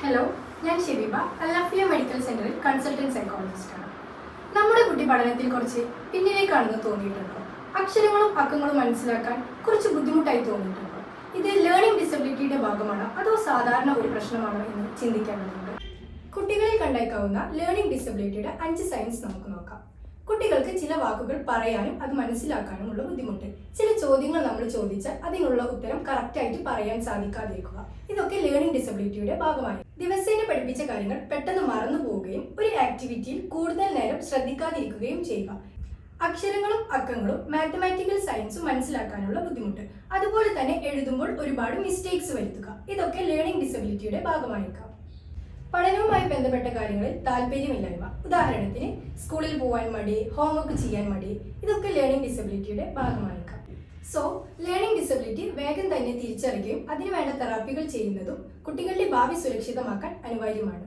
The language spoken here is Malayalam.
ഹലോ, ഞാൻ ഷിബിബ, അൽനഫിയ മെഡിക്കൽ സെന്ററിൽ കൺസൾട്ടന്റ് സൈക്കോളജിസ്റ്റാണ്. നമ്മുടെ കുട്ടി പഠനത്തിൽ കുറച്ച് പിന്നിലേക്കാണെന്ന് തോന്നിയിട്ടുണ്ടോ? അക്ഷരങ്ങളും അക്കങ്ങളും മനസ്സിലാക്കാൻ കുറച്ച് ബുദ്ധിമുട്ടായി തോന്നിയിട്ടുണ്ടോ? ഇത് ലേണിംഗ് ഡിസബിലിറ്റിയുടെ ഭാഗമാണോ അതോ സാധാരണ ഒരു പ്രശ്നമാണോ എന്ന് ചിന്തിക്കേണ്ടതുണ്ട്. കുട്ടികളിൽ കണ്ടേക്കാവുന്ന ലേണിംഗ് ഡിസബിലിറ്റിയുടെ 5 സൈൻസ് നമുക്ക് നോക്കാം. കുട്ടികൾക്ക് ചില വാക്കുകൾ പറയാനും അത് മനസ്സിലാക്കാനുമുള്ള ബുദ്ധിമുട്ട്. ചില ചോദ്യങ്ങൾ നമ്മൾ ചോദിച്ചാൽ അതിനുള്ള ഉത്തരം കറക്റ്റായിട്ട് പറയാൻ സാധിക്കാതിരിക്കുക. ഇതൊക്കെ ലേണിംഗ് ഡിസബിലിറ്റിയുടെ ഭാഗമായി. ദിവസേന പഠിപ്പിച്ച കാര്യങ്ങൾ പെട്ടെന്ന് മറന്നു പോവുകയും ഒരു ആക്ടിവിറ്റിയിൽ കൂടുതൽ നേരം ശ്രദ്ധിക്കാതിരിക്കുകയും ചെയ്യുക. അക്ഷരങ്ങളും അക്കങ്ങളും മാത്തമാറ്റിക്കൽ സയൻസും മനസ്സിലാക്കാനുള്ള ബുദ്ധിമുട്ട്. അതുപോലെ തന്നെ എഴുതുമ്പോൾ ഒരുപാട് മിസ്റ്റേക്സ് വരുത്തുക. ഇതൊക്കെ ലേണിംഗ് ഡിസബിലിറ്റിയുടെ ഭാഗമായേക്കാം. പഠനവുമായി ബന്ധപ്പെട്ട കാര്യങ്ങളിൽ താല്പര്യമില്ലായ്മ. ഉദാഹരണത്തിന് സ്കൂളിൽ പോകാൻ മടി, ഹോംവർക്ക് ചെയ്യാൻ മടി. ഇതൊക്കെ ലേണിംഗ് ഡിസബിലിറ്റിയുടെ ഭാഗമായേക്കാം. സോ ലേണിംഗ് ഡിസബിലിറ്റി വേഗം തന്നെ തിരിച്ചറിയുകയും അതിനുവേണ്ട തെറാപ്പികൾ ചെയ്യുന്നതും കുട്ടികളുടെ ഭാവി സുരക്ഷിതമാക്കാൻ അനിവാര്യമാണ്.